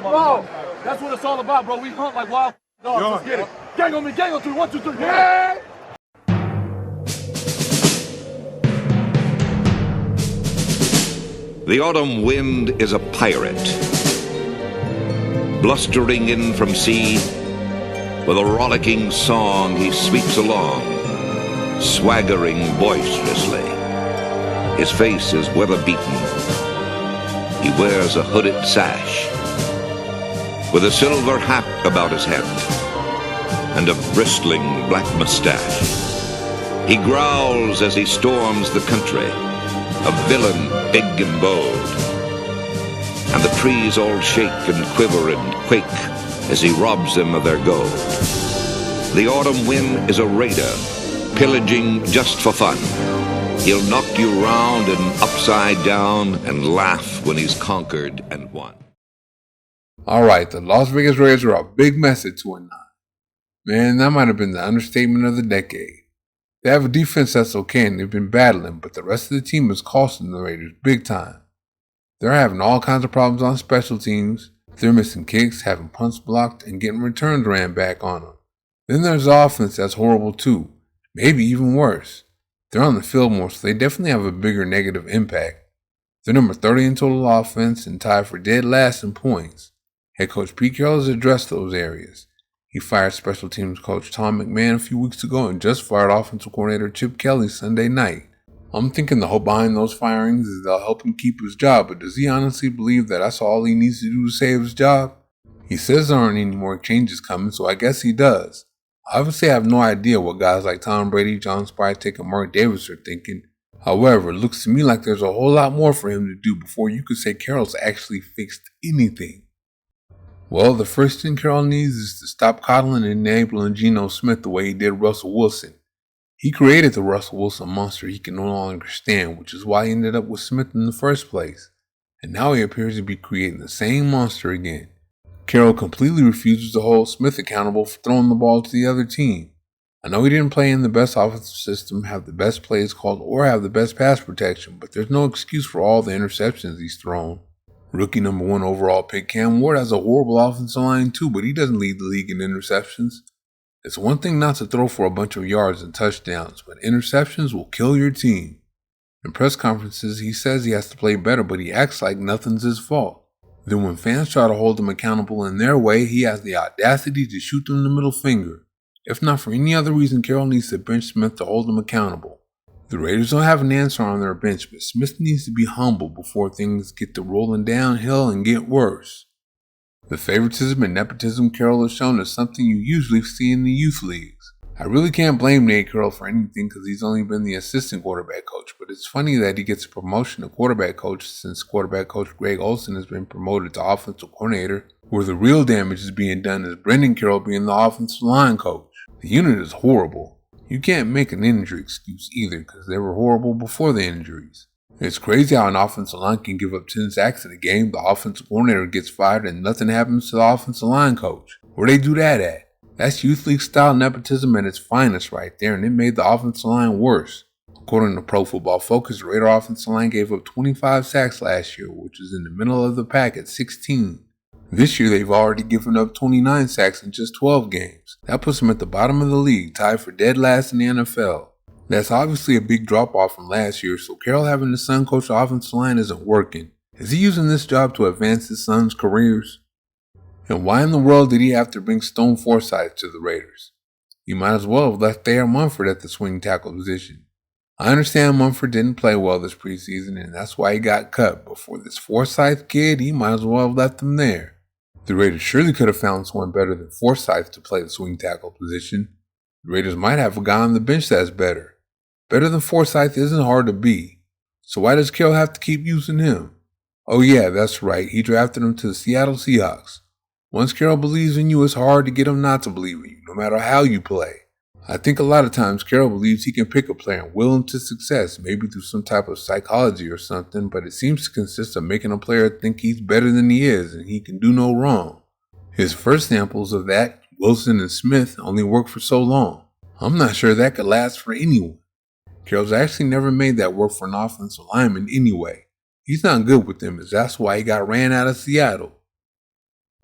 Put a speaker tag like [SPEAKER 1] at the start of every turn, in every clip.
[SPEAKER 1] Bro, that's what it's all about, bro. We hunt like wild dogs. Let's get it. Gang on me, gang on 3. 1, 2, 3. Yeah!
[SPEAKER 2] The autumn wind is a pirate, blustering in from sea. With a rollicking song he sweeps along, swaggering boisterously. His face is weather-beaten. He wears a hooded sash, with a silver hat about his head, and a bristling black mustache. He growls as he storms the country, a villain big and bold. And the trees all shake and quiver and quake as he robs them of their gold. The autumn wind is a raider, pillaging just for fun. He'll knock you round and upside down and laugh when he's conquered and won.
[SPEAKER 3] Alright, the Las Vegas Raiders are a big mess at 2-9. Man, that might have been the understatement of the decade. They have a defense that's okay and they've been battling, but the rest of the team is costing the Raiders big time. They're having all kinds of problems on special teams. They're missing kicks, having punts blocked, and getting returns ran back on them. Then there's the offense that's horrible too, maybe even worse. They're on the field more, so they definitely have a bigger negative impact. They're number 30 in total offense and tied for dead last in points. Head coach Pete Carroll has addressed those areas. He fired special teams coach Tom McMahon a few weeks ago and just fired offensive coordinator Chip Kelly Sunday night. I'm thinking the hope behind those firings is they'll help him keep his job, but does he honestly believe that that's all he needs to do to save his job? He says there aren't any more changes coming, so I guess he does. Obviously, I have no idea what guys like Tom Brady, John Spytek, and Mark Davis are thinking. However, it looks to me like there's a whole lot more for him to do before you could say Carroll's actually fixed anything. Well, the first thing Carroll needs is to stop coddling and enabling Geno Smith the way he did Russell Wilson. He created the Russell Wilson monster he can no longer stand, which is why he ended up with Smith in the first place. And now he appears to be creating the same monster again. Carroll completely refuses to hold Smith accountable for throwing the ball to the other team. I know he didn't play in the best offensive system, have the best plays called, or have the best pass protection, but there's no excuse for all the interceptions he's thrown. Rookie number 1 overall pick Cam Ward has a horrible offensive line too, but he doesn't lead the league in interceptions. It's one thing not to throw for a bunch of yards and touchdowns, but interceptions will kill your team. In press conferences, he says he has to play better, but he acts like nothing's his fault. Then when fans try to hold him accountable in their way, he has the audacity to shoot them the middle finger. If not for any other reason, Carroll needs to bench Smith to hold him accountable. The Raiders don't have an answer on their bench, but Smith needs to be humble before things get to rolling downhill and get worse. The favoritism and nepotism Carroll has shown is something you usually see in the youth leagues. I really can't blame Nate Carroll for anything because he's only been the assistant quarterback coach, but it's funny that he gets a promotion to quarterback coach since quarterback coach Greg Olsen has been promoted to offensive coordinator, where the real damage is being done is Brendan Carroll being the offensive line coach. The unit is horrible. You can't make an injury excuse either because they were horrible before the injuries. It's crazy how an offensive line can give up 10 sacks in a game, the offensive coordinator gets fired, and nothing happens to the offensive line coach. Where they do that at? That's youth league style nepotism at its finest right there, and it made the offensive line worse. According to Pro Football Focus, the Raider offensive line gave up 25 sacks last year, which is in the middle of the pack at 16. This year they've already given up 29 sacks in just 12 games. That puts them at the bottom of the league, tied for dead last in the NFL. That's obviously a big drop off from last year, so Carroll having his son coach the offensive line isn't working. Is he using this job to advance his son's careers? And why in the world did he have to bring Stone Forsythe to the Raiders? He might as well have left Thayer Munford at the swing tackle position. I understand Munford didn't play well this preseason and that's why he got cut, but for this Forsythe kid, he might as well have left him there. The Raiders surely could have found someone better than Forsythe to play the swing tackle position. The Raiders might have a guy on the bench that's better. Better than Forsythe isn't hard to be. So why does Carroll have to keep using him? Oh yeah, that's right, he drafted him to the Seattle Seahawks. Once Carroll believes in you, it's hard to get him not to believe in you, no matter how you play. I think a lot of times Carroll believes he can pick a player and will him to success, maybe through some type of psychology or something, but it seems to consist of making a player think he's better than he is and he can do no wrong. His first samples of that, Wilson and Smith, only worked for so long. I'm not sure that could last for anyone. Carroll's actually never made that work for an offensive lineman anyway. He's not good with them, as that's why he got ran out of Seattle.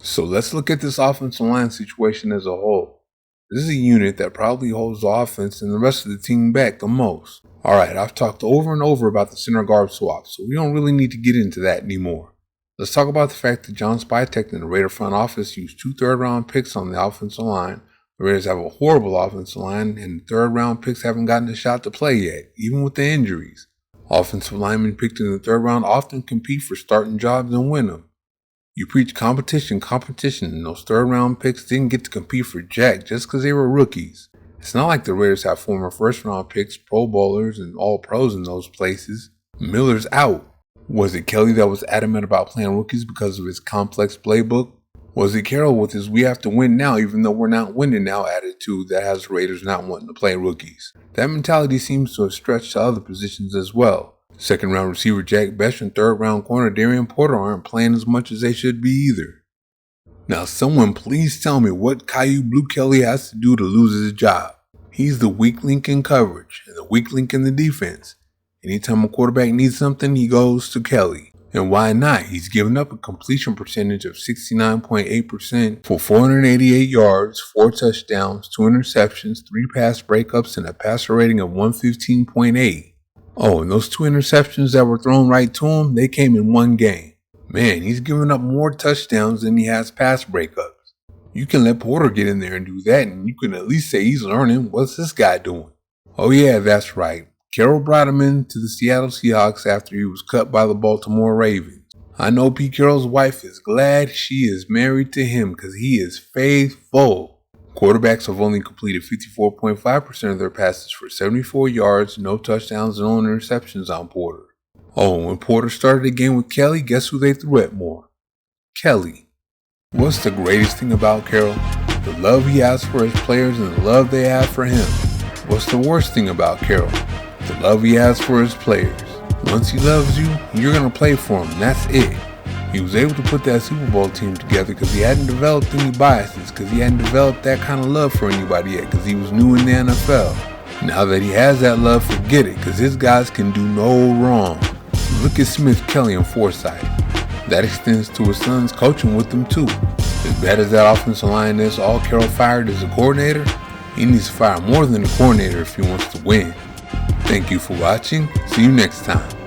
[SPEAKER 3] So let's look at this offensive line situation as a whole. This is a unit that probably holds the offense and the rest of the team back the most. Alright, I've talked over and over about the center guard swap, so we don't really need to get into that anymore. Let's talk about the fact that John Spytek and the Raider front office used 2 third-round picks on the offensive line. The Raiders have a horrible offensive line, and third-round picks haven't gotten a shot to play yet, even with the injuries. Offensive linemen picked in the third round often compete for starting jobs and win them. You preach competition, and those third-round picks didn't get to compete for jack just because they were rookies. It's not like the Raiders have former first-round picks, Pro Bowlers, and All-Pros in those places. Miller's out. Was it Kelly that was adamant about playing rookies because of his complex playbook? Was it Carroll with his "we have to win now even though we're not winning now" attitude that has the Raiders not wanting to play rookies? That mentality seems to have stretched to other positions as well. Second-round receiver Jack Bech and third-round corner Darian Porter aren't playing as much as they should be either. Now someone please tell me what Caillou Blue Kelly has to do to lose his job. He's the weak link in coverage and the weak link in the defense. Anytime a quarterback needs something, he goes to Kelly. And why not? He's given up a completion percentage of 69.8% for 488 yards, 4 touchdowns, 2 interceptions, 3 pass breakups, and a passer rating of 115.8. Oh, and those 2 interceptions that were thrown right to him, they came in one game. Man, he's given up more touchdowns than he has pass breakups. You can let Porter get in there and do that, and you can at least say he's learning. What's this guy doing? Oh yeah, that's right. Carroll brought him into the Seattle Seahawks after he was cut by the Baltimore Ravens. I know Pete Carroll's wife is glad she is married to him because he is faithful. Quarterbacks have only completed 54.5% of their passes for 74 yards, no touchdowns, and no interceptions on Porter. Oh, when Porter started the game with Kelly, guess who they threw at more? Kelly. What's the greatest thing about Carroll? The love he has for his players and the love they have for him. What's the worst thing about Carroll? The love he has for his players. Once he loves you, you're going to play for him. That's it. He was able to put that Super Bowl team together because he hadn't developed any biases, because he hadn't developed that kind of love for anybody yet, because he was new in the NFL. Now that he has that love, forget it, because his guys can do no wrong. Look at Smith, Kelly, and Forsythe. That extends to his sons coaching with them too. As bad as that offensive line is, all Carroll fired as a coordinator, he needs to fire more than a coordinator if he wants to win. Thank you for watching. See you next time.